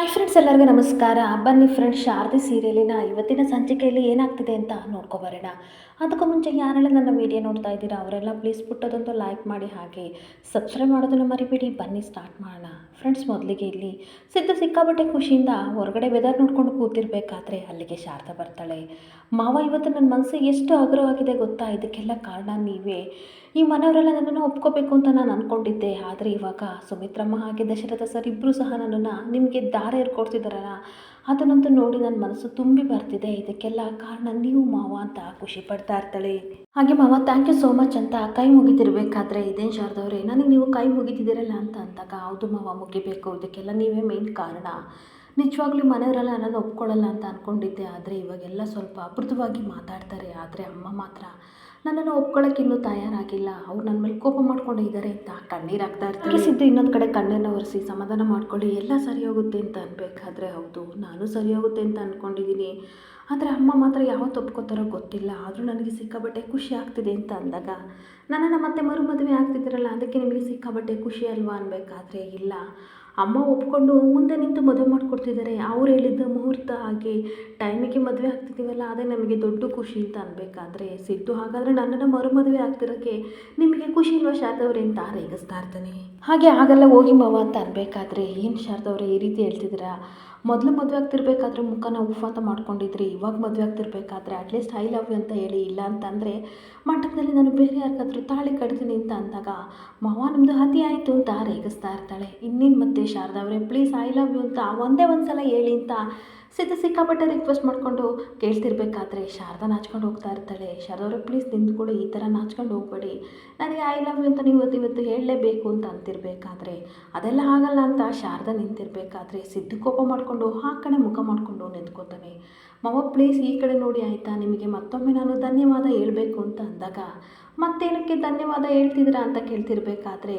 Hi friends, ಎಲ್ಲರಿಗೂ ನಮಸ್ಕಾರ. ಬನ್ನಿ ಫ್ರೆಂಡ್ಸ್, ಶಾರದೆ ಸೀರಿಯಲಿನ ಇವತ್ತಿನ ಸಂಚಿಕೆಯಲ್ಲಿ ಏನಾಗ್ತಿದೆ ಅಂತ ನೋಡ್ಕೊಬರೋಣ. ಅದಕ್ಕೂ ಮುಂಚೆ ಯಾರೆಲ್ಲ ನನ್ನ ವಿಡಿಯೋ ನೋಡ್ತಾ ಇದ್ದೀರಾ ಅವರೆಲ್ಲ ಪ್ಲೀಸ್ ಪುಟ್ಟದೊಂದು ಲೈಕ್ ಮಾಡಿ, ಹಾಗೆ ಸಬ್ಸ್ಕ್ರೈಬ್ ಮಾಡೋದನ್ನು ಮರಿಬೇಡಿ. ಬನ್ನಿ ಸ್ಟಾರ್ಟ್ ಮಾಡೋಣ. ಫ್ರೆಂಡ್ಸ್, ಮೊದಲಿಗೆ ಇಲ್ಲಿ ಸಿದ್ದು ಸಿಕ್ಕಾಬಟ್ಟೆ ಖುಷಿಯಿಂದ ಹೊರಗಡೆ ವೆದರ್ ನೋಡ್ಕೊಂಡು ಕೂತಿರ್ಬೇಕಾದ್ರೆ ಅಲ್ಲಿಗೆ ಶಾರದಾ ಬರ್ತಾಳೆ. ಮಾವ, ಇವತ್ತು ನನ್ನ ಮನಸ್ಸಿಗೆ ಎಷ್ಟು ಆಗ್ರಹವಾಗಿದೆ ಗೊತ್ತಾ, ಇದಕ್ಕೆಲ್ಲ ಕಾರಣ ನೀವೇ. ಈ ಮನೆಯವರೆಲ್ಲ ನನ್ನನ್ನು ಒಪ್ಕೋಬೇಕು ಅಂತ ನಾನು ಅಂದ್ಕೊಂಡಿದ್ದೆ, ಆದರೆ ಇವಾಗ ಸುಮಿತ್ರಮ್ಮ ಹಾಗೆ ದಶರಥ ಸರ್ ಇಬ್ಬರು ಸಹ ನನ್ನನ್ನು ನಿಮಗೆ ದಾರಿ ಏರ್ಕೊಡ್ತಿದ್ದಾರಲ್ಲ, ಅದನ್ನಂತೂ ನೋಡಿ ನನ್ನ ಮನಸ್ಸು ತುಂಬಿ ಬರ್ತಿದೆ. ಇದಕ್ಕೆಲ್ಲ ಕಾರಣ ನೀವು ಮಾವ ಅಂತ ಖುಷಿ ಪಡ್ತಾ ಇರ್ತಾಳೆ. ಹಾಗೆ ಮಾವ, ಥ್ಯಾಂಕ್ ಯು ಸೋ ಮಚ್ ಅಂತ ಕೈ ಮುಗಿತಿರ್ಬೇಕಾದ್ರೆ, ಇದೇನು ಶಾರದವ್ರೆ ನನಗೆ ನೀವು ಕೈ ಮುಗಿತಿದ್ದೀರಲ್ಲ ಅಂತ ಅಂದಾಗ, ಹೌದು ಮಾವ, ಮುಗಿಬೇಕು, ಇದಕ್ಕೆಲ್ಲ ನೀವೇ ಮೇನ್ ಕಾರಣ. ನಿಜವಾಗ್ಲೂ ಮನೆಯವರೆಲ್ಲ ನನ್ನನ್ನು ಒಪ್ಕೊಳ್ಳಲ್ಲ ಅಂತ ಅಂದ್ಕೊಂಡಿದ್ದೆ, ಆದರೆ ಇವಾಗೆಲ್ಲ ಸ್ವಲ್ಪ ಅಪೃತವಾಗಿ ಮಾತಾಡ್ತಾರೆ. ಆದರೆ ಅಮ್ಮ ಮಾತ್ರ ನನ್ನನ್ನು ಒಪ್ಕೊಳ್ಳೋಕೆ ಇನ್ನೂ ತಯಾರಾಗಿಲ್ಲ. ಅವ್ರು ನನ್ನ ಮೇಲೆ ಕೋಪ ಮಾಡ್ಕೊಂಡೇ ಇದ್ದಾರೆ ಅಂತ ಕಣ್ಣೀರಾಗ್ತಾ ಇರ್ತಾರೆ. ಸಿದ್ದು ಇನ್ನೊಂದು ಕಡೆ ಕಣ್ಣನ್ನು ಒರೆಸಿ ಸಮಾಧಾನ ಮಾಡ್ಕೊಳ್ಳಿ, ಎಲ್ಲ ಸರಿ ಹೋಗುತ್ತೆ ಅಂತ ಅನ್ಬೇಕಾದ್ರೆ, ಹೌದು ನಾನು ಸರಿ ಹೋಗುತ್ತೆ ಅಂತ ಅಂದ್ಕೊಂಡಿದ್ದೀನಿ, ಆದರೆ ಅಮ್ಮ ಮಾತ್ರ ಯಾವತ್ತು ಒಪ್ಕೋತಾರೋ ಗೊತ್ತಿಲ್ಲ. ಆದರೂ ನನಗೆ ಸಿಕ್ಕಾಬಟ್ಟೆ ಖುಷಿ ಆಗ್ತಿದೆ ಅಂತ ಅಂದಾಗ, ನನ್ನನ್ನು ಮತ್ತೆ ಮದುವೆ ಆಗ್ತಿದ್ದೀರಲ್ಲ, ಅದಕ್ಕೆ ನಿಮಗೆ ಸಿಕ್ಕಾಬಟ್ಟೆ ಖುಷಿ ಅಲ್ವಾ ಅನ್ಬೇಕಾದ್ರೆ, ಇಲ್ಲ, ಅಮ್ಮ ಒಪ್ಕೊಂಡು ಮುಂದೆ ನಿಂತು ಮದುವೆ ಮಾಡಿಕೊಡ್ತಿದ್ದಾರೆ, ಅವ್ರು ಹೇಳಿದ್ದ ಮುಹೂರ್ತ ಹಾಗೆ ಟೈಮಿಗೆ ಮದುವೆ ಆಗ್ತಿದ್ದೀವಲ್ಲ, ಅದೇ ನಮಗೆ ದೊಡ್ಡ ಖುಷಿ ಅಂತ ಅನ್ಬೇಕಾದ್ರೆ, ಸಿದ್ದು ಹಾಗಾದರೆ ನನ್ನನ್ನು ಮದುವೆ ಆಗ್ತಿರೋಕ್ಕೆ ನಿಮಗೆ ಖುಷಿ ಇಲ್ವಾ ಶಾರದವ್ರೆ ಅಂತ ರೇಗಿಸ್ತಾ ಇರ್ತಾನೆ. ಹಾಗೆ ಆಗಲ್ಲ ಹೋಗಿ ಮಾವ ಅಂತ ಅನ್ಬೇಕಾದ್ರೆ, ಏನು ಶಾರದವ್ರೆ ಈ ರೀತಿ ಹೇಳ್ತಿದ್ದೀರಾ, ಮೊದಲು ಮದುವೆ ಆಗ್ತಿರ್ಬೇಕಾದ್ರೆ ಮುಖನ ಉಫ್ ಅಂತ ಮಾಡ್ಕೊಂಡಿದ್ರಿ, ಇವಾಗ ಮದುವೆ ಆಗ್ತಿರ್ಬೇಕಾದ್ರೆ ಅಟ್ಲೀಸ್ಟ್ ಐ ಲವ್ ಯು ಅಂತ ಹೇಳಿ, ಇಲ್ಲ ಅಂತಂದರೆ ಮಂಟಪದಲ್ಲಿ ನಾನು ಬೇರೆ ಯಾರಿಗಾದ್ರೂ ತಾಳಿ ಕಟ್ತೀನಿ ಅಂತ ಅಂದಾಗ, ಮಾವ ನಿಮ್ಮದು ಅತಿ ಆಯಿತು ಅಂತ ರೇಗಿಸ್ತಾ ಇರ್ತಾಳೆ. ಇನ್ನೇನು ಮತ್ತೆ ಶಾರದಾ ಅವರೇ, ಪ್ಲೀಸ್ ಐ ಲವ್ ಯು ಅಂತ ಒಂದೇ ಒಂದು ಸಲ ಹೇಳಿ ಅಂತ ಸಿಕ್ಕಾಪಟ್ಟೆ ರಿಕ್ವೆಸ್ಟ್ ಮಾಡಿಕೊಂಡು ಕೇಳ್ತಿರ್ಬೇಕಾದ್ರೆ, ಶಾರದಾ ನಾಚ್ಕೊಂಡು ಹೋಗ್ತಾ ಇರ್ತಾಳೆ. ಶಾರದಾ ಅವರೇ, ಪ್ಲೀಸ್ ನಿಂತ್ಕೊಳ್ಳಿ, ಈ ಥರ ನಾಚ್ಕೊಂಡು ಹೋಗ್ಬೇಡಿ, ನನಗೆ ಐ ಲವ್ ಯು ಅಂತ ನೀವು ಇವತ್ತು ಹೇಳಲೇಬೇಕು ಅಂತ ಅಂತಿರ್ಬೇಕಾದ್ರೆ, ಅದೆಲ್ಲ ಆಗಲ್ಲ ಅಂತ ಶಾರದಾ ನಿಂತಿರ್ಬೇಕಾದ್ರೆ, ಸಿದ್ದು ಕೋಪ ಮಾಡಿಕೊಂಡು ಆ ಕಡೆ ಮುಖ ಮಾಡಿಕೊಂಡು ನಿಂತ್ಕೋತಾನೆ. ಮಾವ ಪ್ಲೀಸ್ ಈ ಕಡೆ ನೋಡಿ ಆಯಿತಾ, ನಿಮಗೆ ಮತ್ತೊಮ್ಮೆ ನಾನು ಧನ್ಯವಾದ ಹೇಳಬೇಕು ಅಂತ ಅಂದಾಗ, ಮತ್ತೇನಕ್ಕೆ ಧನ್ಯವಾದ ಹೇಳ್ತಿದ್ದೀರಾ ಅಂತ ಕೇಳ್ತಿರ್ಬೇಕಾದ್ರೆ,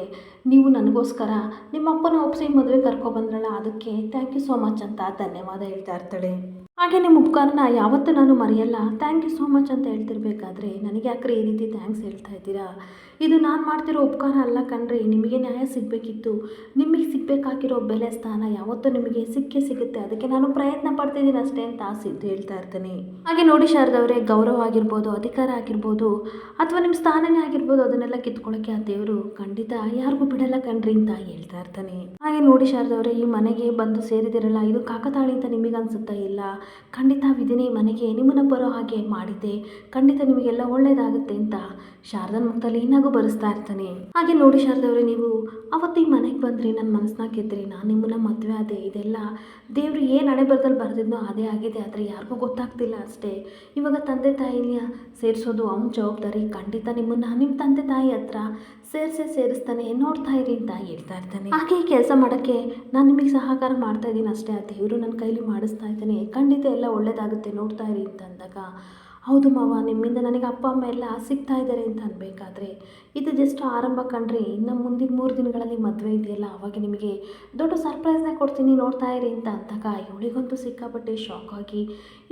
ನೀವು ನನಗೋಸ್ಕರ ನಿಮ್ಮ ಅಪ್ಪನ ಒಪ್ಪಿಸಿ ಮದುವೆ ಕರ್ಕೊಬಂದ್ರಲ್ಲ, ಅದಕ್ಕೆ ಥ್ಯಾಂಕ್ ಯು ಸೋ ಮಚ್ ಅಂತ ಧನ್ಯವಾದ ಹೇಳ್ತಾ ಇರ್ತಾಳೆ. ಹಾಗೆ ನಿಮ್ಮ ಉಪಕಾರನ ಯಾವತ್ತೂ ನಾನು ಮರೆಯಲ್ಲ, ಥ್ಯಾಂಕ್ ಯು ಸೋ ಮಚ್ ಅಂತ ಹೇಳ್ತಿರ್ಬೇಕಾದ್ರೆ, ನನಗೆ ಯಾಕ್ರೆ ಈ ರೀತಿ ಥ್ಯಾಂಕ್ಸ್ ಹೇಳ್ತಾ ಇದ್ದೀರಾ, ಇದು ನಾನು ಮಾಡ್ತಿರೋ ಉಪಕಾರ ಅಲ್ಲ ಕಣ್ರಿ, ನಿಮಗೆ ನ್ಯಾಯ ಸಿಗಬೇಕಿತ್ತು, ನಿಮಗೆ ಸಿಗಬೇಕಾಗಿರೋ ಬೆಲೆ ಸ್ಥಾನ ಯಾವತ್ತೂ ನಿಮಗೆ ಸಿಕ್ಕೇ ಸಿಗುತ್ತೆ, ಅದಕ್ಕೆ ನಾನು ಪ್ರಯತ್ನ ಪಡ್ತಿದ್ದೀನಿ ಅಷ್ಟೇ ಅಂತ ಸಿದ್ದು ಹೇಳ್ತಾ ಇರ್ತಾನೆ. ಹಾಗೆ ನೋಡಿ ಶಾರದವ್ರೆ, ಗೌರವ ಆಗಿರ್ಬೋದು, ಅಧಿಕಾರ ಆಗಿರ್ಬೋದು, ಅಥವಾ ನಿಮ್ಮ ಸ್ಥಾನನೇ ಆಗಿರ್ಬೋದು, ಅದನ್ನೆಲ್ಲ ಕಿತ್ಕೊಳ್ಳೋಕ್ಕೆ ಆ ದೇವರು ಖಂಡಿತ ಯಾರಿಗೂ ಬಿಡಲ್ಲ ಕಣ್ರಿ ಅಂತ ಹೇಳ್ತಾ ಇರ್ತಾನೆ. ಹಾಗೆ ನೋಡಿ ಶಾರದವ್ರೆ, ಈ ಮನೆಗೆ ಬಂದು ಸೇರಿದಿರಲ್ಲ, ಇದು ಕಾಕತಾಳಿ ಅಂತ ನಿಮಗೆ ಅನ್ಸುತ್ತಾ, ಇಲ್ಲ, ಖಂಡಿತ ವಿಧಿನೇ ಮನೆಗೆ ನಿಮ್ಮನ್ನು ಬರೋ ಹಾಗೆ ಮಾಡಿದ್ದೆ, ಖಂಡಿತ ನಿಮಗೆಲ್ಲ ಒಳ್ಳೇದಾಗುತ್ತೆ ಅಂತ ಶಾರದನ ಮುಖದಲ್ಲಿ ಏನಾಗೂ ಬರೆಸ್ತಾ ಇರ್ತಾನೆ. ಹಾಗೆ ನೋಡಿ ಶಾರದವ್ರೆ, ನೀವು ಅವತ್ತು ಈ ಮನೆಗೆ ಬಂದ್ರಿ, ನನ್ನ ಮನಸ್ಸನ್ನ ಗೆದ್ರಿ, ನಾನು ನಿಮ್ಮನ್ನ ಮದುವೆ ಆದೆ, ಇದೆಲ್ಲ ದೇವರು ಏನು ಹಣೆ ಬರದಲ್ಲಿ ಬರೆದಿದ್ನೋ ಅದೇ ಆಗಿದೆ, ಆದರೆ ಯಾರಿಗೂ ಗೊತ್ತಾಗ್ತಿಲ್ಲ ಅಷ್ಟೇ. ಇವಾಗ ತಂದೆ ತಾಯಿನ ಸೇರಿಸೋದು ಅವನ ಜವಾಬ್ದಾರಿ, ಖಂಡಿತ ನಿಮ್ಮನ್ನು ನಿಮ್ಮ ತಂದೆ ತಾಯಿ ಹತ್ರ ಸೇರಿಸ್ತಾನೆ, ನೋಡ್ತಾ ಇರಿ ಅಂತ ಹೇಳ್ತಾ ಇರ್ತಾನೆ. ಹಾಗೆ ಈ ಕೆಲಸ ಮಾಡೋಕ್ಕೆ ನಾನು ನಿಮಗೆ ಸಹಕಾರ ಮಾಡ್ತಾ ಇದ್ದೀನಿ ಅಷ್ಟೇ, ಆ ದೇವರು ನನ್ನ ಕೈಲಿ ಮಾಡಿಸ್ತಾ ಇದ್ದಾನೆ, ಖಂಡಿತ ಎಲ್ಲ ಒಳ್ಳೇದಾಗುತ್ತೆ, ನೋಡ್ತಾ ಇರಿ ಅಂತ ಅಂದಾಗ, ಹೌದು ಮಾವ, ನಿಮ್ಮಿಂದ ನನಗೆ ಅಪ್ಪ ಅಮ್ಮ ಎಲ್ಲ ಸಿಗ್ತಾ ಇದ್ದಾರೆ ಅಂತ ಅನ್ಬೇಕಾದ್ರೆ, ಇದು ಜಸ್ಟ್ ಆರಂಭ ಕಣ್ರಿ, ಇನ್ನು ಮುಂದಿನ 3 ದಿನಗಳಲ್ಲಿ ಮದುವೆ ಇದೆಯಲ್ಲ, ಅವಾಗ ನಿಮಗೆ ದೊಡ್ಡ ಸರ್ಪ್ರೈಸ್ನೇ ಕೊಡ್ತೀನಿ, ನೋಡ್ತಾ ಇರಿ ಅಂತ ಅಂದಾಗ, ಇವಳಿಗಂತೂ ಸಿಕ್ಕಾಪಟ್ಟೆ ಶಾಕ್ ಆಗಿ,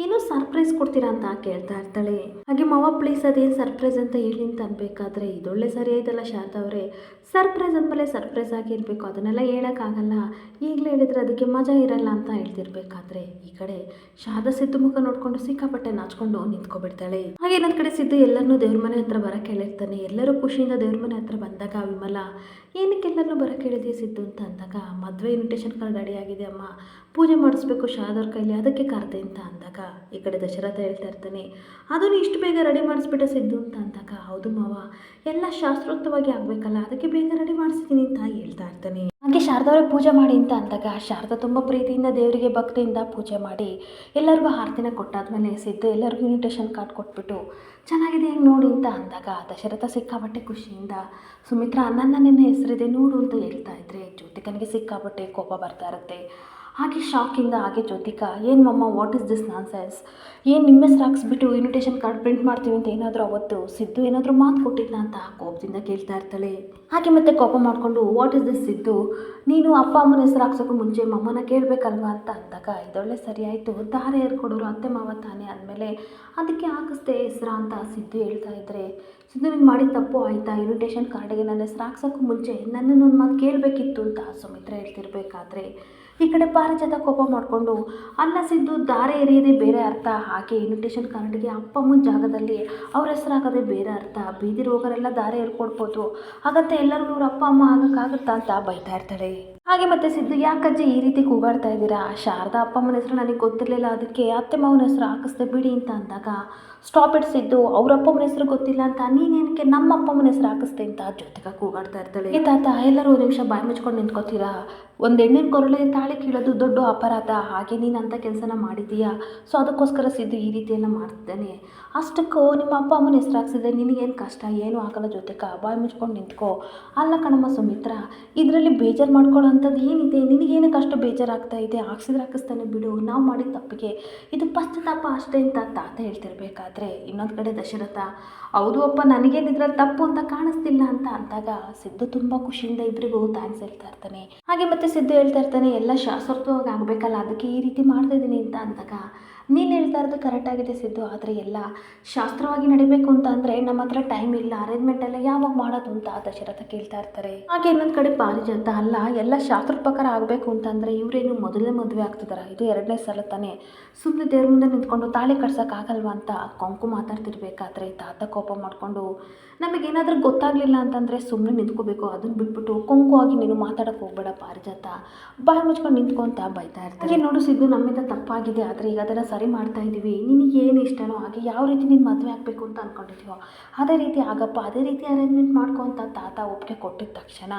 ಏನೋ ಸರ್ಪ್ರೈಸ್ ಕೊಡ್ತೀರಾ ಅಂತ ಕೇಳ್ತಾ ಇರ್ತಾಳೆ. ಹಾಗೆ ಮಾವ ಪ್ಲೀಸ್ ಅದೇನು ಸರ್ಪ್ರೈಸ್ ಅಂತ ಹೇಳಿ ಅಂತ ಅನ್ಬೇಕಾದ್ರೆ, ಇದೊಳ್ಳೆ ಸರಿ ಆಯ್ತಲ್ಲ ಶಾರದಾ ಅವರೇ, ಸರ್ಪ್ರೈಸ್ ಅಂದಮೇಲೆ ಸರ್ಪ್ರೈಸ್ ಆಗಿರಬೇಕು, ಅದನ್ನೆಲ್ಲ ಹೇಳೋಕ್ಕಾಗಲ್ಲ, ಈಗಲೇ ಹೇಳಿದರೆ ಅದಕ್ಕೆ ಮಜಾ ಇರಲ್ಲ ಅಂತ ಹೇಳ್ತಿರ್ಬೇಕಾದ್ರೆ, ಈ ಕಡೆ ಶಾರದಾ ಸಿದ್ದು ಮುಖ ನೋಡ್ಕೊಂಡು ಸಿಕ್ಕಾಪಟ್ಟೆ ನಾಚ್ಕೊಂಡು ನಿಂತ್ಕೊಬಿಡ್ತಾಳೆ. ಹಾಗೆ ಇನ್ನೊಂದು ಕಡೆ ಸಿದ್ದು ಎಲ್ಲರನ್ನೂ ದೇವ್ರ ಮನೆ ಹತ್ರ ಬರೋಕ್ಕೆ ಹೇಳಿರ್ತಾನೆ. ಎಲ್ಲರೂ ಖುಷಿಯಿಂದ ದೇವ್ರ ಮನೆ ಹತ್ರ ಬಂದಾಗ, ವಿಮಲ ಏನಕ್ಕೆ ಎಲ್ಲರನ್ನೂ ಬರೋಕ್ಕೆ ಹೇಳಿದೆ ಸಿದ್ದು ಅಂತ ಅಂದಾಗ, ಮದುವೆ ಇನ್ವಿಟೇಷನ್ ಕಾರ್ಡ್ ರೆಡಿ ಆಗಿದೆ ಅಮ್ಮ, ಪೂಜೆ ಮಾಡಿಸ್ಬೇಕು ಶಾರದವ್ರ ಕೈಲಿ, ಅದಕ್ಕೆ ಕರೆದೆ ಅಂತ ಅಂದಾಗ, ಈ ಕಡೆ ದಶರಥ ಹೇಳ್ತಾ ಇರ್ತಾನೆ, ಅದನ್ನು ಇಷ್ಟು ಬೇಗ ರೆಡಿ ಮಾಡಿಸ್ಬಿಟ್ಟ ಸಿದ್ದು ಅಂತ ಅಂದಾಗ, ಹೌದು ಮಾವ, ಎಲ್ಲ ಶಾಸ್ತ್ರೋಕ್ತವಾಗಿ ಆಗಬೇಕಲ್ಲ, ಅದಕ್ಕೆ ಬೇಗ ರೆಡಿ ಮಾಡಿಸ್ತೀನಿ ಅಂತ ಹೇಳ್ತಾ ಇರ್ತಾನೆ. ಹಾಗೆ ಶಾರದವ್ರಿಗೆ ಪೂಜೆ ಮಾಡಿ ಅಂತ ಅಂದಾಗ, ಶಾರದಾ ತುಂಬ ಪ್ರೀತಿಯಿಂದ ದೇವರಿಗೆ ಭಕ್ತಿಯಿಂದ ಪೂಜೆ ಮಾಡಿ ಎಲ್ಲರಿಗೂ ಆರತಿನ ಕೊಟ್ಟಾದ್ಮೇಲೆ ಸಿದ್ದು ಎಲ್ಲರಿಗೂ ಇನ್ವಿಟೇಷನ್ ಕಾರ್ಡ್ ಕೊಟ್ಬಿಟ್ಟು, ಚೆನ್ನಾಗಿದೆ ಹೆಂಗೆ ನೋಡಿ ಅಂತ ಅಂದಾಗ, ದಶರಥ ಸಿಕ್ಕಾಬಟ್ಟೆ ಖುಷಿಯಿಂದ, ಸುಮಿತ್ರಾ ನನ್ನ ಹೆಸರಿದೆ ನೋಡು ಅಂತ ಹೇಳ್ತಾ ಇದ್ರೆ, ಜ್ಯೋತಿಕನಿಗೆ ಸಿಕ್ಕಾಬಟ್ಟೆ ಕೋಪ ಬರ್ತಾ ಇರುತ್ತೆ. ಹಾಗೆ ಶಾಕಿಂದ ಹಾಗೆ ಜ್ಯೋತಿಕಾ, ಏನು ಮಮ್ಮ, ವಾಟ್ ಇಸ್ ದಿಸ್ ನಾನ್ಸೆನ್ಸ್, ಏನು ನಿಮ್ಮ ಹೆಸರು ಹಾಕ್ಸ್ಬಿಟ್ಟು ಇನ್ವಿಟೇಷನ್ ಕಾರ್ಡ್ ಪ್ರಿಂಟ್ ಮಾಡ್ತೀವಿ ಅಂತ ಏನಾದರೂ ಅವತ್ತು ಸಿದ್ದು ಏನಾದರೂ ಮಾತು ಕೊಟ್ಟಿದ್ನ ಅಂತ ಕೋಪದಿಂದ ಕೇಳ್ತಾ ಇರ್ತಾಳೆ. ಹಾಗೆ ಮತ್ತೆ ಕೋಪ ಮಾಡಿಕೊಂಡು, ವಾಟ್ ಇಸ್ ದಿಸ್ ಸಿದ್ದು, ನೀನು ಅಪ್ಪ ಅಮ್ಮನ ಹೆಸರು ಹಾಕ್ಸೋಕ್ಕೂ ಮುಂಚೆ ಮಮ್ಮನ ಕೇಳಬೇಕಲ್ವಾ ಅಂತ ಅಂದಾಗ, ಇದೊಳ್ಳೆ ಸರಿ ಆಯಿತು, ದಾರೆ ಏರ್ಕೊಡೋರು ಅತ್ತೆ ಮಾವ ತಾನೇ ಅಂದಮೇಲೆ ಅದಕ್ಕೆ ಹಾಕಿಸ್ದೆ ಹೆಸರ ಅಂತ ಸಿದ್ದು ಹೇಳ್ತಾ ಇದ್ದರೆ, ಸಿದ್ದು ನೀನು ಮಾಡಿದ ತಪ್ಪು ಆಯಿತಾ, ಇನ್ವಿಟೇಷನ್ ಕಾರ್ಡಿಗೆ ನನ್ನ ಹೆಸರು ಹಾಕ್ಸೋಕ್ಕೂ ಮುಂಚೆ ನನ್ನನ್ನೊಂದು ಮಾತು ಕೇಳಬೇಕಿತ್ತು ಅಂತ ಸುಮಿತ್ರಾ ಹೇಳ್ತಿರ್ಬೇಕಾದ್ರೆ, ಈ ಕಡೆ ಪಾರಿಜಾತ ಕೋಪ ಮಾಡಿಕೊಂಡು ಅಲ್ಲ ಸಿದ್ದು ದಾರೆ ಎರೆಯದೆ ಬೇರೆ ಅರ್ಥ, ಹಾಗೆ ಇನ್ವಿಟೇಷನ್ ಕಾರ್ಡ್ಗೆ ಅಪ್ಪಮ್ಮನ ಜಾಗದಲ್ಲಿ ಅವ್ರ ಹೆಸರಾಗದೆ ಬೇರೆ ಅರ್ಥ, ಬೀದಿ ರೋಗರೆಲ್ಲ ದಾರೆ ಎರ್ಕೊಡ್ಬೋದು, ಹಾಗಂತ ಎಲ್ಲರಿಗೂ ಇವ್ರ ಅಪ್ಪ ಅಮ್ಮ ಆಗಕ್ಕಾಗುತ್ತಾ ಅಂತ ಬೈತಾ ಇರ್ತಾಳೆ. ಹಾಗೆ ಮತ್ತೆ ಸಿದ್ದು ಯಾಕಜ್ಜಿ ಈ ರೀತಿ ಕೂಗಾಡ್ತಾ ಇದ್ದೀರಾ, ಶಾರದಾ ಅಪ್ಪಮ್ಮನ ಹೆಸರು ನನಗೆ ಗೊತ್ತಿರಲಿಲ್ಲ, ಅದಕ್ಕೆ ಅತ್ತೆ ಮಾವನ ಹೆಸರು ಹಾಕಿಸ್ದೆ ಬಿಡಿ ಅಂತ ಅಂದಾಗ ಸ್ಟಾಪ್ ಇಟ್ ಸಿದ್ದು, ಅವ್ರ ಅಪ್ಪಮ್ಮನ ಹೆಸರು ಗೊತ್ತಿಲ್ಲ ಅಂತ ನೀನೇನಕ್ಕೆ ನಮ್ಮ ಅಪ್ಪಮ್ಮನ ಹೆಸರು ಹಾಕಿಸ್ದೆ ಅಂತ ಜೊತೆಗೆ ಕೂಗಾಡ್ತಾ ಇರ್ತಾಳೆ. ಈ ತಾತ ಎಲ್ಲರೂ ಒಂದು ನಿಮಿಷ ಬಾಯಿ ಮುಚ್ಕೊಂಡು ನಿಂತ್ಕೋತೀರಾ, ಒಂದು ಹೆಣ್ಣಿನ ಕೊರಳಿಗೆ ತಾಳಿ ಕೀಳೋದು ದೊಡ್ಡ ಅಪರಾಧ, ಹಾಗೆ ನೀನು ಅಂಥ ಕೆಲಸನ ಮಾಡಿದ್ದೀಯಾ, ಸೊ ಅದಕ್ಕೋಸ್ಕರ ಸಿದ್ದು ಈ ರೀತಿಯೆಲ್ಲ ಮಾಡ್ತಿದ್ದಾನೆ, ಅಷ್ಟಕ್ಕೂ ನಿಮ್ಮ ಅಪ್ಪ ಅಮ್ಮನ ಹೆಸರು ಹಾಕ್ಸಿದ್ರೆ ನಿನಗೇನು ಕಷ್ಟ, ಏನೂ ಆಗಲ್ಲ, ಜೊತೆಗೆ ಬಾಯಿ ಮುಚ್ಕೊಂಡು ನಿಂತ್ಕೋ. ಅಲ್ಲ ಕಣಮ್ಮ ಸುಮಿತ್ರ, ಇದರಲ್ಲಿ ಬೇಜಾರು ಮಾಡ್ಕೊಳ್ಳೋ ಅಂಥದ್ದು ಏನಿದೆ, ನಿನಗೇನಕ್ಕೆ ಅಷ್ಟು ಬೇಜಾರಾಗ್ತಾ ಇದೆ, ಹಾಕ್ಸಿಸ್ತಾನೆ ಬಿಡು, ನಾವು ಮಾಡಿದ ತಪ್ಪಿಗೆ ಇದು ಪಶ್ಚಾತ್ತಾಪ ಅಷ್ಟೇ ಅಂತ ತಾತ ಹೇಳ್ತಿರ್ಬೇಕಾದ್ರೆ ಇನ್ನೊಂದು ಕಡೆ ದಶರಥ, ಹೌದು ಅಪ್ಪ ನನಗೇನಿದ್ರಲ್ಲಿ ತಪ್ಪು ಅಂತ ಕಾಣಿಸ್ತಿಲ್ಲ ಅಂತ ಅಂದಾಗ ಸಿದ್ದು ತುಂಬ ಖುಷಿಯಿಂದ ಇಬ್ಬರಿಗೂ ಥ್ಯಾಂಕ್ಸ್ ಹೇಳ್ತಾ ಇರ್ತಾನೆ. ಹಾಗೆ ಮತ್ತೆ ಸಿದ್ದು ಹೇಳ್ತಾ ಇರ್ತಾನೆ, ಎಲ್ಲ ಶಾಸ್ತ್ರೋಕ್ತವಾಗಿ ಆಗಬೇಕಲ್ಲ, ಅದಕ್ಕೆ ಈ ರೀತಿ ಮಾಡ್ತಾ ಇದ್ದೀನಿ ಅಂತ ಅಂದಾಗ ನೀನು ಹೇಳ್ತಾ ಇರೋದು ಕರೆಕ್ಟಾಗಿದೆ ಸಿದ್ದು, ಆದರೆ ಎಲ್ಲ ಶಾಸ್ತ್ರವಾಗಿ ನಡಿಬೇಕು ಅಂತ ಅಂದರೆ ನಮ್ಮ ಹತ್ರ ಟೈಮ್ ಇಲ್ಲ, ಅರೇಂಜ್ಮೆಂಟ್ ಎಲ್ಲ ಯಾವಾಗ ಮಾಡೋದು ಅಂತ ದಶರಥ ಕೇಳ್ತಾ ಇರ್ತಾರೆ. ಹಾಗೆ ಇನ್ನೊಂದು ಕಡೆ ಪಾರಿಜಾತ, ಅಲ್ಲ ಎಲ್ಲ ಶಾಸ್ತ್ರದ ಪ್ರಕಾರ ಆಗಬೇಕು ಅಂತಂದರೆ ಇವರೇನು ಮೊದಲನೇ ಮದುವೆ ಆಗ್ತಿದಾರ, ಇದು 2ನೇ ಸಲ ತಾನೇ, ಸುಮ್ಮನೆ ದೇವ್ರ ಮುಂದೆ ನಿಂತ್ಕೊಂಡು ತಾಳಿ ಕಟ್ಸೋಕ್ಕಾಗಲ್ವಾ ಅಂತ ಕೊಂಕು ಮಾತಾಡ್ತಿರ್ಬೇಕಾದ್ರೆ ತಾತ ಕೋಪ ಮಾಡಿಕೊಂಡು, ನಮಗೇನಾದರೂ ಗೊತ್ತಾಗಲಿಲ್ಲ ಅಂತಂದರೆ ಸುಮ್ಮನೆ ನಿಂತ್ಕೋಬೇಕು, ಅದನ್ನು ಬಿಟ್ಬಿಟ್ಟು ಕೊಂಕು ಆಗಿ ನೀನು ಮಾತಾಡೋಕ್ಕೆ ಹೋಗ್ಬೇಡ ಪಾರಿಜಾತ, ಬಾಯಿ ಮುಚ್ಕೊಂಡು ನಿಂತ್ಕೊಂತ ಬೈತಾ ಇರ್ತಾರೆ. ಹಾಗೆ ನೋಡು ಸಿದ್ದು, ನಮ್ಮಿಂದ ತಪ್ಪಾಗಿದೆ, ಆದರೆ ಈಗ ಅದನ್ನು ಸರಿ ಮಾಡ್ತಾ ಇದ್ದೀವಿ, ನಿನಗೆ ಏನು ಇಷ್ಟನೋ ಹಾಗೆ ಯಾವ ರೀತಿ ನೀನು ಮದುವೆ ಆಗಬೇಕು ಅಂತ ಅಂದ್ಕೊಂಡಿದ್ದೀವೋ ಅದೇ ರೀತಿ ಆಗಪ್ಪ, ಅದೇ ರೀತಿ ಅರೇಂಜ್ಮೆಂಟ್ ಮಾಡ್ಕೊ ಅಂತ ತಾತ ಒಪ್ಪಿಗೆ ಕೊಟ್ಟಿದ ತಕ್ಷಣ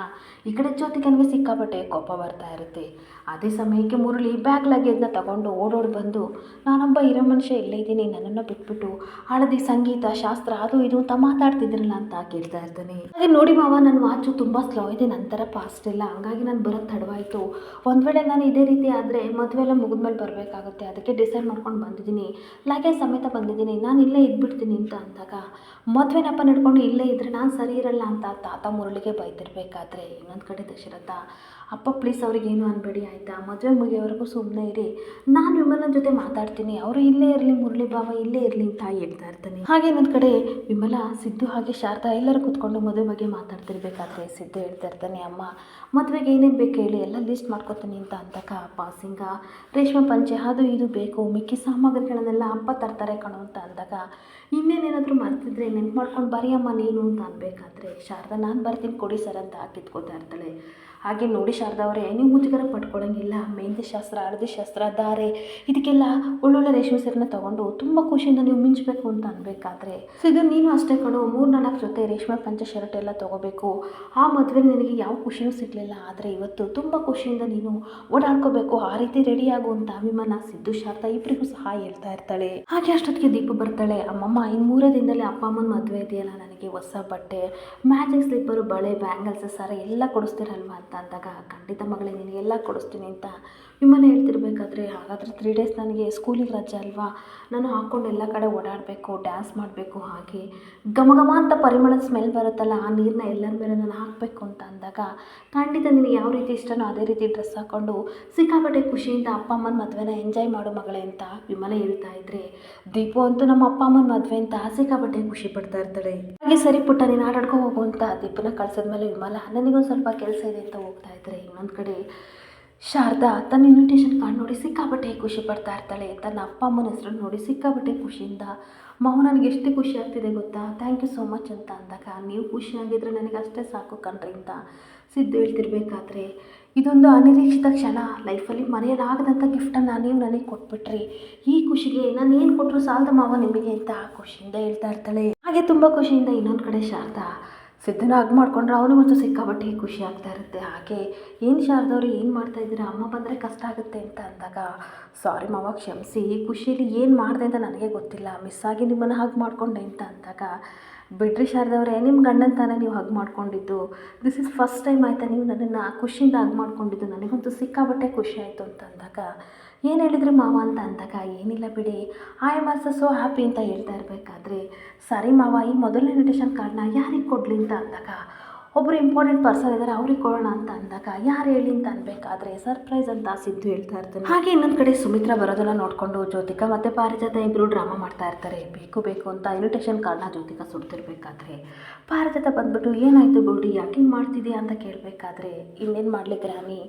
ಈ ಕಡೆ ಜ್ಯೋತಿಕನಿಗೆ ಸಿಕ್ಕಾಪಟ್ಟೆ ಕೋಪ ಬರ್ತಾ ಇರುತ್ತೆ. ಅದೇ ಸಮಯಕ್ಕೆ ಮುರಳಿ ಬ್ಯಾಗ್ ಲಗೇಜ್ನ ತಗೊಂಡು ಓಡೋಡಿ ಬಂದು, ನಾನೊಬ್ಬ ಇರೋ ಮನುಷ್ಯ ಇಲ್ಲೇ ಇದ್ದೀನಿ, ನನ್ನನ್ನು ಬಿಟ್ಬಿಟ್ಟು ಹಳದಿ ಸಂಗೀತ ಶಾಸ್ತ್ರ ಅದು ಇದು ಅಂತ ಮಾತಾಡ್ತಿದ್ರಲ್ಲ ಅಂತ ಕೇಳ್ತಾ ಇರ್ತಾನೆ. ಹಾಗೆ ನೋಡಿ ಮಾವ, ನನ್ನ ವಾಚು ತುಂಬ ಸ್ಲೋ ಇದೆ, ನಂತರ ಫಾಸ್ಟ್ ಇಲ್ಲ, ಹಂಗಾಗಿ ನಾನು ಬರೋದು ತಡವಾಯಿತು, ಒಂದು ವೇಳೆ ನಾನು ಇದೇ ರೀತಿ ಆದರೆ ಮದುವೆ ಎಲ್ಲ ಮುಗಿದ್ಮೇಲೆ ಬರಬೇಕಾಗುತ್ತೆ, ಅದಕ್ಕೆ ಡಿಸೈಡ್ ಮಾಡ್ಕೊಂಡು ಬಂದಿದ್ದೀನಿ, ಲಗೇಜ್ ಸಮೇತ ಬಂದಿದ್ದೀನಿ, ನಾನು ಇಲ್ಲೇ ಇದ್ಬಿಡ್ತೀನಿ ಅಂತ ಅಂದಾಗ ಮದುವೆನಪ್ಪ ನಡ್ಕೊಂಡು ಇಲ್ಲೇ ಇದ್ದರೆ ನಾನು ಸರಿ ಇರಲ್ಲ ಅಂತ ತಾತ ಮುರಳಿಗೆ ಬೈತಿರ್ಬೇಕಾದ್ರೆ ಇನ್ನೊಂದು ಕಡೆ ದಶರಥ, ಅಪ್ಪ ಪ್ಲೀಸ್ ಅವ್ರಿಗೇನು ಅನ್ಬೇಡಿ ಆಯಿತಾ, ಮದುವೆ ಮುಗಿಯೋವರೆಗೂ ಸುಮ್ಮನೆ ಇರಿ, ನಾನು ವಿಮಲನ ಜೊತೆ ಮಾತಾಡ್ತೀನಿ, ಅವರು ಇಲ್ಲೇ ಇರಲಿ, ಮುರಳಿ ಭಾವ ಇಲ್ಲೇ ಇರಲಿ ಅಂತ ಹೇಳ್ತಾ ಇರ್ತಾನೆ. ಹಾಗೆ ಇನ್ನೊಂದು ಕಡೆ ವಿಮಲ, ಸಿದ್ದು ಹಾಗೆ ಶಾರದಾ ಎಲ್ಲರೂ ಕೂತ್ಕೊಂಡು ಮದುವೆ ಬಗ್ಗೆ ಮಾತಾಡ್ತಿರ್ಬೇಕಾದ್ರೆ ಸಿದ್ದು ಹೇಳ್ತಾ ಇರ್ತಾನೆ, ಅಮ್ಮ ಮದುವೆಗೆ ಏನೇನು ಬೇಕು ಹೇಳಿ ಎಲ್ಲ ಲಿಸ್ಟ್ ಮಾಡ್ಕೊತೀನಿ ಅಂತ ಅಂದಾಗ ಪಾಸಿಂಗ ರೇಷ್ಮೆ ಪಂಚೆ ಅದು ಇದು ಬೇಕು, ಮಿಕ್ಕಿ ಸಾಮಗ್ರಿಗಳನ್ನೆಲ್ಲ ಅಪ್ಪ ತರ್ತಾರೆ ಕಣೋ ಅಂತ ಅಂದಾಗ ಇನ್ನೇನೇನಾದರೂ ಮರ್ತಿದ್ರೆ ನೆನ್ಪು ಮಾಡ್ಕೊಂಡು ಬರೀಯಮ್ಮ ನೀನು ಅಂತ ಅನ್ಬೇಕಾದ್ರೆ ಶಾರದಾ, ನಾನು ಬರ್ತೀನಿ ಕೊಡಿ ಸರ್ ಅಂತ ಕಿತ್ಕೋತಾ ಇರ್ತಾಳೆ. ಹಾಗೆ ನೋಡಿ ಶಾರದಾ ಅವರೇ, ನೀವು ಮುಜುಗರ ಪಡ್ಕೊಳ್ಳೋಂಗಿಲ್ಲ, ಮೆಹಂದಿ ಶಾಸ್ತ್ರ, ಹಳದಿ ಶಾಸ್ತ್ರ, ದಾರೆ ಇದಕ್ಕೆಲ್ಲ ಒಳ್ಳೊಳ್ಳೆ ರೇಷ್ಮೆ ಸೀರೆನ ತೊಗೊಂಡು ತುಂಬ ಖುಷಿಯಿಂದ ನೀವು ಮಿಂಚಬೇಕು ಅಂತ ಅನ್ಬೇಕಾದ್ರೆ ಸಿದ್ದು, ನೀನು ಅಷ್ಟೇ ಕಣೋ, 3-4 ಜೊತೆ ರೇಷ್ಮೆ ಪಂಚೆ ಶರ್ಟ್ ಎಲ್ಲ ತೊಗೋಬೇಕು, ಆ ಮದುವೆ ನನಗೆ ಯಾವ ಖುಷಿಯೂ ಸಿಗಲಿಲ್ಲ, ಆದರೆ ಇವತ್ತು ತುಂಬ ಖುಷಿಯಿಂದ ನೀನು ಓಡಾಡ್ಕೋಬೇಕು, ಆ ರೀತಿ ರೆಡಿಯಾಗು ಅಂತ ವಿಮಲ ಸಿದ್ದು ಶಾರದಾ ಇಬ್ಬರಿಗೂ ಸಹ ಹೇಳ್ತಾ ಇರ್ತಾಳೆ. ಹಾಗೆ ಅಷ್ಟೊತ್ತಿಗೆ ದೀಪ ಬರ್ತಾಳೆ, ಅಮ್ಮಮ್ಮ ಇನ್ನು 3 ದಿನದಲ್ಲಿ ಅಪ್ಪ ಅಮ್ಮನ ಮದುವೆ ಇದೆಯಲ್ಲ, ನನಗೆ ಹೊಸ ಬಟ್ಟೆ, ಮ್ಯಾಚಿಂಗ್ ಸ್ಲಿಪ್ಪರು, ಬಳೆ, ಬ್ಯಾಂಗಲ್ಸ್, ಸರ ಎಲ್ಲ ಕೊಡಿಸ್ತೀರಲ್ವ ಅಂತ ಅಂದಾಗ ಖಂಡಿತ ಮಗಳೇ ನಿನಗೆಲ್ಲ ಕೊಡಿಸ್ತೀನಿ ಅಂತ ವಿಮಲ ಹೇಳ್ತಿರ್ಬೇಕಾದ್ರೆ, ಹಾಗಾದರೆ 3 ಡೇಸ್ ನನಗೆ ಸ್ಕೂಲಿಗೆ ರಜೆ ಅಲ್ವಾ, ನಾನು ಹಾಕ್ಕೊಂಡು ಎಲ್ಲ ಕಡೆ ಓಡಾಡಬೇಕು, ಡ್ಯಾನ್ಸ್ ಮಾಡಬೇಕು, ಹಾಗೆ ಘಮ ಅಂತ ಪರಿಮಳದ ಸ್ಮೆಲ್ ಬರುತ್ತಲ್ಲ, ಆ ನೀರನ್ನ ಎಲ್ಲರ ಮೇಲೆ ನಾನು ಹಾಕಬೇಕು ಅಂತ ಅಂದಾಗ ಖಂಡಿತ ನಿನಗೆ ಯಾವ ರೀತಿ ಇಷ್ಟನೋ ಅದೇ ರೀತಿ ಡ್ರೆಸ್ ಹಾಕ್ಕೊಂಡು ಸಿಕ್ಕಾಪಟ್ಟೆ ಖುಷಿಯಿಂದ ಅಪ್ಪ ಅಮ್ಮನ ಮದುವೆನ ಎಂಜಾಯ್ ಮಾಡು ಮಗಳೇ ಅಂತ ವಿಮಲ ಹೇಳ್ತಾ ಇದ್ರೆ ದೀಪು ಅಂತೂ ನಮ್ಮ ಅಪ್ಪ ಅಮ್ಮನ ಮದುವೆ ಅಂತ ಸಿಕ್ಕಾಪಟ್ಟೆ ಖುಷಿ ಪಡ್ತಾ ಇರ್ತಾಳೆ. ಹಾಗೆ ಸರಿ ಪುಟ್ಟ ನೀನು ಆಟಾಡ್ಕೊ ಹೋಗು ಅಂತ ದೀಪನ ಕಳ್ಸಿದ್ಮೇಲೆ ವಿಮಲ ನನಗೊಂದು ಸ್ವಲ್ಪ ಕೆಲಸ ಇದೆ ಅಂತ ಹೋಗ್ತಾ ಇದ್ರೆ ಇನ್ನೊಂದು ಕಡೆ ಶಾರದಾ ತನ್ನ ಇನ್ವಿಟೇಷನ್ ಕಾರ್ಡ್ ನೋಡಿ ಸಿಕ್ಕಾಪಟ್ಟೆ ಖುಷಿ ಪಡ್ತಾ ಇರ್ತಾಳೆ. ತನ್ನ ಅಪ್ಪ ಅಮ್ಮನ ಹೆಸರು ನೋಡಿ ಸಿಕ್ಕಾಪಟ್ಟೆ ಖುಷಿಯಿಂದ, ಮಾವು ನನಗೆ ಎಷ್ಟು ಖುಷಿ ಆಗ್ತಿದೆ ಗೊತ್ತಾ, ಥ್ಯಾಂಕ್ ಯು ಸೋ ಮಚ್ ಅಂತ ಅಂದಾಗ, ನೀವು ಖುಷಿಯಾಗಿದ್ದರೆ ನನಗೆ ಅಷ್ಟೇ ಸಾಕು ಕಣ್ರಿ ಅಂತ ಸಿದ್ದು ಹೇಳ್ತಿರ್ಬೇಕಾದ್ರೆ, ಇದೊಂದು ಅನಿರೀಕ್ಷಿತ ಕ್ಷಣ, ಲೈಫಲ್ಲಿ ಮರೆಯಲಾಗದಂಥ ಗಿಫ್ಟನ್ನು ನೀವು ನನಗೆ ಕೊಟ್ಬಿಟ್ರಿ, ಈ ಖುಷಿಗೆ ನಾನು ಏನು ಕೊಟ್ಟರು ಸಾಲದ ಮಾವ ನಿಮಗೆ ಅಂತ ಖುಷಿಯಿಂದ ಹೇಳ್ತಾ ಇರ್ತಾಳೆ. ಹಾಗೆ ತುಂಬ ಖುಷಿಯಿಂದ ಇನ್ನೊಂದು ಕಡೆ ಶಾರದಾ ಸಿದ್ದನ ಹಗ್ ಮಾಡ್ಕೊಂಡ್ರೆ ಅವನಿಗಂತೂ ಸಿಕ್ಕಾಪಟ್ಟೆ ಖುಷಿ ಆಗ್ತಾ ಇರುತ್ತೆ. ಹಾಗೆ ಏನು ಶಾರದವ್ರು ಏನು ಮಾಡ್ತಾ ಇದ್ದೀರಾ, ಅಮ್ಮ ಬಂದರೆ ಕಷ್ಟ ಆಗುತ್ತೆ ಅಂತ ಅಂದಾಗ, ಸಾರಿ ಮಾವ ಕ್ಷಮಿಸಿ, ಈ ಖುಷಿಯಲ್ಲಿ ಏನು ಮಾಡಿದೆ ಅಂತ ನನಗೆ ಗೊತ್ತಿಲ್ಲ, ಮಿಸ್ ಆಗಿ ನಿಮ್ಮನ್ನು ಹಗ್ ಮಾಡಿಕೊಂಡೆ ಅಂತ ಅಂದಾಗ, ಬಿಡ್ರಿ ಶಾರದವ್ರೆ, ನಿಮ್ಮ ಗಂಡನ ತಾನೇ ನೀವು ಹಗ್ ಮಾಡ್ಕೊಂಡಿದ್ದು, ದಿಸ್ ಇಸ್ ಫಸ್ಟ್ ಟೈಮ್ ಆಯಿತಾ ನೀವು ನನ್ನನ್ನು ಖುಷಿಯಿಂದ ಹಗ್ ಮಾಡ್ಕೊಂಡಿದ್ದು, ನನಗಂತೂ ಸಿಕ್ಕಾಪಟ್ಟೆ ಖುಷಿ ಆಯಿತು ಅಂತ ಅಂದಾಗ, ಏನು ಹೇಳಿದ್ರಿ ಮಾವ ಅಂತ ಅಂದಾಗ, ಏನಿಲ್ಲ ಬಿಡಿ, I am also so happy ಅಂತ ಹೇಳ್ತಾ ಇರಬೇಕಾದ್ರೆ, ಸರಿ ಮಾವ ಈ ಮೊದಲನೇ ಇನ್ವಿಟೇಷನ್ ಕಾರ್ಡ್ನ ಯಾರಿಗೆ ಕೊಡಲಿ ಅಂತ ಅಂದಾಗ, ಒಬ್ಬರು ಇಂಪಾರ್ಟೆಂಟ್ ಪರ್ಸನ್ ಇದ್ದಾರೆ ಅವ್ರಿಗೆ ಕೊಡೋಣ ಅಂತ ಅಂದಾಗ ಯಾರು ಹೇಳಿ ಅಂತ ಅನ್ಬೇಕಾದ್ರೆ ಸರ್ಪ್ರೈಸ್ ಅಂತ ಸಿದ್ದು ಹೇಳ್ತಾ ಇರ್ತಾನೆ. ಹಾಗೆ ಇನ್ನೊಂದು ಕಡೆ ಸುಮಿತ್ರಾ ಬರೋದನ್ನ ನೋಡಿಕೊಂಡು ಜ್ಯೋತಿಕಾ ಮತ್ತು ಪಾರಿಜಾತ ಇಬ್ಬರು ಡ್ರಾಮಾ ಮಾಡ್ತಾ ಇರ್ತಾರೆ. ಬೇಕು ಬೇಕು ಅಂತ ಇನ್ವಿಟೇಷನ್ ಕಾರ್ಡ್ನ ಜ್ಯೋತಿಕಾ ಸುಡ್ತಿರ್ಬೇಕಾದ್ರೆ ಪಾರಿಜಾತ ಬಂದ್ಬಿಟ್ಟು ಏನಾಯಿತು ಗೌಡಿ ಯಾಕೆ ಹಿಂಗೆ ಮಾಡ್ತಿದ್ಯಾ ಅಂತ ಕೇಳಬೇಕಾದ್ರೆ ಇನ್ನೇನು ಮಾಡಲಿ ಗ್ರಾನಿ,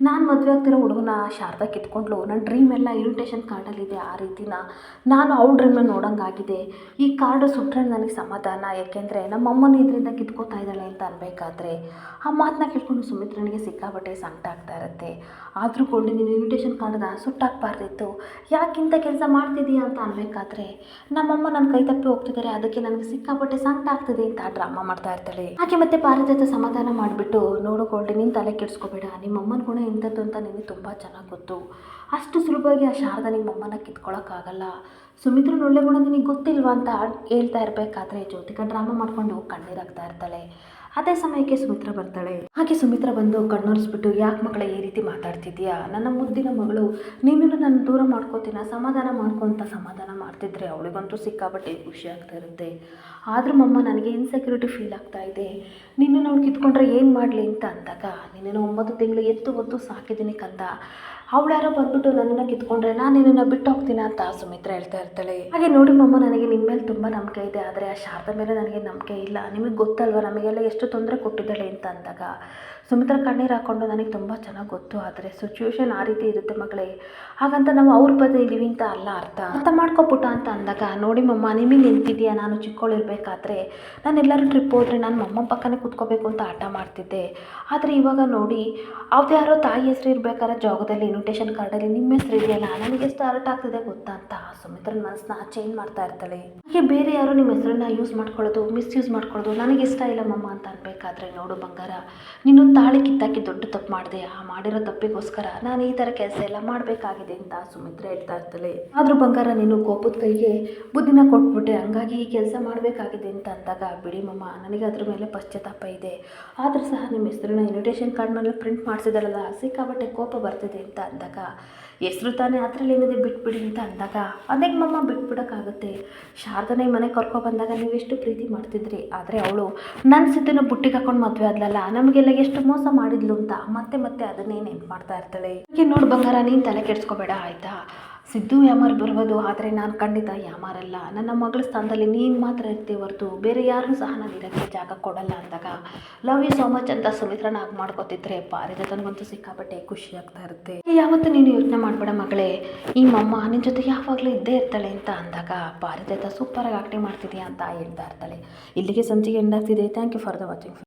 ನಾನು ಮದುವೆ ಆಗ್ತಿರೋ ಹುಡುಗನ ಶಾರದಾ ಕಿತ್ಕೊಂಡ್ಲು, ನನ್ನ ಡ್ರೀಮ್ ಎಲ್ಲ ಇನ್ವಿಟೇಷನ್ ಕಾರ್ಡಲ್ಲಿದೆ, ಆ ರೀತಿನ ನಾನು ಅವ್ಳ ಡ್ರೀಮ್ನ ನೋಡೋಂಗಾಗಿದೆ. ಈ ಕಾರ್ಡು ಸುಟ್ಟರೆ ನನಗೆ ಸಮಾಧಾನ, ಯಾಕೆಂದರೆ ನಮ್ಮಮ್ಮನ ಇದರಿಂದ ಕಿತ್ಕೋತಾ ಇದ್ದಾಳೆ ಅಂತ ಅನ್ಬೇಕಾದ್ರೆ ಆ ಮಾತನ್ನ ಕೇಳ್ಕೊಂಡು ಸುಮಿತ್ರನಿಗೆ ಸಿಕ್ಕಾಪಟ್ಟೆ ಸಂಕಟ ಆಗ್ತಾ ಇರುತ್ತೆ. ಆದರೂ ಕೊಂಡು ನೀನು ಇನ್ವಿಟೇಷನ್ ಕಾರ್ಡನ್ನ ಸುಟ್ಟಾಕ್ಬಾರ್ದಿತ್ತು, ಯಾಕಿಂತ ಕೆಲಸ ಮಾಡ್ತಿದ್ದೀಯಾ ಅಂತ ಅನ್ಬೇಕಾದ್ರೆ ನಮ್ಮಮ್ಮ ನನ್ನ ಕೈ ತಪ್ಪಿ ಹೋಗ್ತಿದ್ದಾರೆ, ಅದಕ್ಕೆ ನನಗೆ ಸಿಕ್ಕಾಪಟ್ಟೆ ಸಂಕಟ ಆಗ್ತಿದೆ ಅಂತ ಡ್ರಾಮಾ ಮಾಡ್ತಾ ಇರ್ತಾಳೆ. ಹಾಗೆ ಮತ್ತೆ ಪಾರಿಜಾತ ಸಮಾಧಾನ ಮಾಡಿಬಿಟ್ಟು ನೋಡಿಕೊಳ್ಳಿ ನೀನು ತಲೆ ಕೆಡಿಸ್ಕೋಬೇಡ, ನಿಮ್ಮಮ್ಮನ ಗುಣ ಎಂಥದ್ದು ಅಂತ ನಿನಗೆ ತುಂಬ ಚೆನ್ನಾಗಿ ಗೊತ್ತು, ಅಷ್ಟು ಸುಲಭವಾಗಿ ಆ ಶಾರದಾ ನಿಮ್ಮಮ್ಮನ ಕಿತ್ಕೊಳ್ಳೋಕ್ಕಾಗಲ್ಲ, ಸುಮಿತ್ರನ ಒಳ್ಳೆ ಗುಣ ನಿನಗೆ ಗೊತ್ತಿಲ್ವಾ ಅಂತ ಹೇಳ್ತಾ ಇರಬೇಕಾದ್ರೆ ಜ್ಯೋತಿಕಾ ಡ್ರಾಮಾ ಮಾಡಿಕೊಂಡು ಕಣ್ಣೀರಾಗ್ತಾ ಇರ್ತಾಳೆ. ಅದೇ ಸಮಯಕ್ಕೆ ಸುಮಿತ್ರಾ ಬರ್ತಾಳೆ. ಹಾಗೆ ಸುಮಿತ್ರಾ ಬಂದು ಕಣ್ಣೊರೆಸ್ಬಿಟ್ಟು ಯಾಕೆ ಮಗಳ ಈ ರೀತಿ ಮಾತಾಡ್ತಿದ್ಯಾ, ನನ್ನ ಮುದ್ದಿನ ಮಗಳು ನೀನು ನನ್ನ ದೂರ ಮಾಡ್ಕೋತೀನ ಸಮಾಧಾನ ಮಾಡ್ಕೊತ ಸಮಾಧಾನ ಮಾಡ್ತಿದ್ರೆ ಅವಳಿಗಂತೂ ಸಿಕ್ಕಾಬಟ್ಟೆ ಖುಷಿ ಆಗ್ತಾ ಇರುತ್ತೆ. ಆದರೂ ಮಮ್ಮ ನನಗೆ ಇನ್ಸೆಕ್ಯೂರಿಟಿ ಫೀಲ್ ಆಗ್ತಾ ಇದೆ, ನಿನ್ನ ನಾವು ಕಿತ್ಕೊಂಡ್ರೆ ಏನು ಮಾಡಲಿ ಅಂತ ಅಂದಾಗ ನಿನ್ನನ್ನು 9 ತಿಂಗಳು ಎತ್ತು ಹೊತ್ತು ಸಾಕಿದ್ದೀನಿ ಕಂದ, ಅವಳು ಯಾರೋ ಬಂದ್ಬಿಟ್ಟು ನನ್ನನ್ನು ಕಿತ್ಕೊಂಡ್ರೆ ನಾನು ನಿನ್ನನ್ನು ಬಿಟ್ಟು ಹೋಗ್ತೀನಿ ಅಂತ ಸುಮಿತ್ರಾ ಹೇಳ್ತಾ ಇರ್ತಾಳೆ. ಹಾಗೆ ನೋಡಿ ಮಮ್ಮ ನನಗೆ ನಿಮ್ಮ ಮೇಲೆ ತುಂಬ ನಂಬಿಕೆ ಇದೆ, ಆದರೆ ಆ ಶಾರದಾ ಮೇಲೆ ನನಗೆ ನಂಬಿಕೆ ಇಲ್ಲ, ನಿಮಗೆ ಗೊತ್ತಲ್ವ ನಮಗೆಲ್ಲ ಎಷ್ಟು ತೊಂದರೆ ಕೊಟ್ಟಿದ್ದಾಳೆ ಅಂತ ಅಂದಾಗ ಸುಮಿತ್ರಾ ಕಣ್ಣೀರು ಹಾಕ್ಕೊಂಡು ನನಗೆ ತುಂಬ ಚೆನ್ನಾಗಿ ಗೊತ್ತು, ಆದರೆ ಸಿಚುವೇಶನ್ ಆ ರೀತಿ ಇರುತ್ತೆ ಮಗಳೇ, ಹಾಗಂತ ನಾವು ಅವ್ರ ಬದಲು ಇದ್ದೀವಿ ಅಂತ ಅಲ್ಲ ಅರ್ಥ ಮಾಡ್ಕೊಪುಟ್ಟ ಅಂತ ಅಂದಾಗ ನೋಡಿ ಮಮ್ಮ ನಿಮಗೆ ನಿಂತಿದೆಯಾ, ನಾನು ಚಿಕ್ಕವಳಿರ್ಬೇಕಾದ್ರೆ ನಾನು ಎಲ್ಲರೂ ಟ್ರಿಪ್ ಹೋದರೆ ನಾನು ಮಮ್ಮ ಪಕ್ಕನೇ ಕೂತ್ಕೋಬೇಕು ಅಂತ ಆಟ ಮಾಡ್ತಿದ್ದೆ, ಆದರೆ ಇವಾಗ ನೋಡಿ ಅವ್ದು ಯಾರೋ ತಾಯಿ ಹೆಸರು ಇರಬೇಕಾದ್ರೆ ಜಾಗದಲ್ಲಿ ಇನ್ವಿಟೇಷನ್ ಕಾರ್ಡಲ್ಲಿ ನಿಮ್ಮ ಹೆಸರು ಇದೆಯಲ್ಲ, ನನಗೆ ಎಷ್ಟು ಹರ್ಟ್ ಆಗ್ತಿದೆ ಗೊತ್ತಾ ಅಂತ ಸುಮಿತ್ರನ ಮನಸ್ಸನ್ನ ಚೇಂಜ್ ಮಾಡ್ತಾ ಇರ್ತಾಳೆ. ಹಾಗೆ ಬೇರೆ ಯಾರೋ ನಿಮ್ಮ ಹೆಸರನ್ನ ಯೂಸ್ ಮಾಡ್ಕೊಳ್ಳೋದು ಮಿಸ್ಯೂಸ್ ಮಾಡ್ಕೊಳ್ಳೋದು ನನಗೆ ಇಷ್ಟ ಇಲ್ಲ ಮಮ್ಮ ಅಂತ ಅನ್ಬೇಕಾದ್ರೆ ನೋಡು ಬಂಗಾರ, ನೀನು ತಾಳಿ ಕಿತ್ತಾಕಿ ದೊಡ್ಡ ತಪ್ಪು ಮಾಡಿದೆ, ಆ ಮಾಡಿರೋ ತಪ್ಪಿಗೋಸ್ಕರ ನಾನು ಈ ಥರ ಕೆಲಸ ಎಲ್ಲ ಮಾಡಬೇಕಾಗಿದೆ ಅಂತ ಸುಮಿತ್ರಾ ಹೇಳ್ತಾ ಇರ್ತಾಳೆ. ಆದರೂ ಬಂಗಾರ ನೀನು ಕೋಪದ ಕೈಗೆ ಬುದ್ಧಿನ ಕೊಟ್ಬಿಟ್ಟೆ, ಹಂಗಾಗಿ ಈ ಕೆಲಸ ಮಾಡಬೇಕಾಗಿದೆ ಅಂತ ಅಂದಾಗ ಬಿಡಿ ಮಮ್ಮ ನನಗೆ ಅದ್ರ ಮೇಲೆ ಪಶ್ಚಾತ್ತಾಪ ಇದೆ, ಆದರೂ ಸಹ ನಿಮ್ಮ ಹೆಸರನ್ನ ಇನ್ವಿಟೇಷನ್ ಕಾರ್ಡ್ ಮೇಲೆ ಪ್ರಿಂಟ್ ಮಾಡಿಸಿದಾರಲ್ಲ ಸಿಕ್ಕಾಬಟ್ಟೆ ಕೋಪ ಬರ್ತಿದೆ ಅಂತ ಅಂದಾಗ ಹೆಸರು ತಾನೇ ಅದರಲ್ಲಿ ಏನಿದೆ ಬಿಟ್ಬಿಡಿ ಅಂತ ಅಂದಾಗ ಅದೇ ಮಮ್ಮ ಬಿಟ್ಬಿಡೋಕ್ಕಾಗುತ್ತೆ, ಶಾರದನೇ ಮನೆಗೆ ಕರ್ಕೊಬಂದಾಗ ನೀವು ಎಷ್ಟು ಪ್ರೀತಿ ಮಾಡ್ತಿದ್ರಿ, ಆದರೆ ಅವಳು ನನ್ನ ಸಿದ್ದನ್ನು ಬುಟ್ಟಿಗೆ ಹಾಕೊಂಡು ಮದುವೆ ಆದ್ಲಲ್ಲ, ನಮಗೆಲ್ಲ ಎಷ್ಟು ಮೋಸ ಮಾಡಿದ್ಲು ಅಂತ ಮತ್ತೆ ಮತ್ತೆ ಅದನ್ನೇ ನೆನ್ಪು ಮಾಡ್ತಾ ಇರ್ತಾಳೆ. ಹೀಗೆ ನೋಡು ಬಂಗಾರ ನೀನು ತಲೆ ಕೆಡಿಸ್ಕೋಬೇಡ ಆಯಿತಾ, ಸಿದ್ದು ಯಾಮಾರು ಬರ್ಬೋದು, ಆದರೆ ನಾನು ಖಂಡಿತ ಯಾಮಾರಲ್ಲ, ನನ್ನ ಮಗಳ ಸ್ಥಾನದಲ್ಲಿ ನೀನು ಮಾತ್ರ ಇರ್ತೀವಿ ಹೊರತು ಬೇರೆ ಯಾರೂ ಸಹ ನಾನು ಇರೋಕ್ಕೆ ಜಾಗ ಕೊಡಲ್ಲ ಅಂದಾಗ ಲವ್ ಯು ಸೋ ಮಚ್ ಅಂತ ಸುಮಿತ್ರನ ಆಗಿ ಮಾಡ್ಕೋತಿದ್ರೆ ಪಾರಿಜಾತನಿಗಂತೂ ಸಿಕ್ಕಾಪಟ್ಟೆ ಖುಷಿ ಆಗ್ತಾ ಇರುತ್ತೆ. ಯಾವತ್ತೂ ನೀನು ಯೋಚನೆ ಮಾಡಬೇಡ ಮಗಳೇ, ಈ ಮಮ್ಮ ನಿನ್ನ ಜೊತೆ ಯಾವಾಗಲೂ ಇದ್ದೇ ಇರ್ತಾಳೆ ಅಂತ ಅಂದಾಗ ಪಾರಿಜಾತ ಸೂಪರಾಗಿ ಆಕ್ಟಿಂಗ್ ಮಾಡ್ತಿದ್ಯಾ ಅಂತ ಹೇಳ್ತಾ ಇರ್ತಾಳೆ. ಇಲ್ಲಿಗೆ ಸಂಚಿಕೆ ಎಂಡ್ ಆಗ್ತಿದೆ. Thank you for the watching.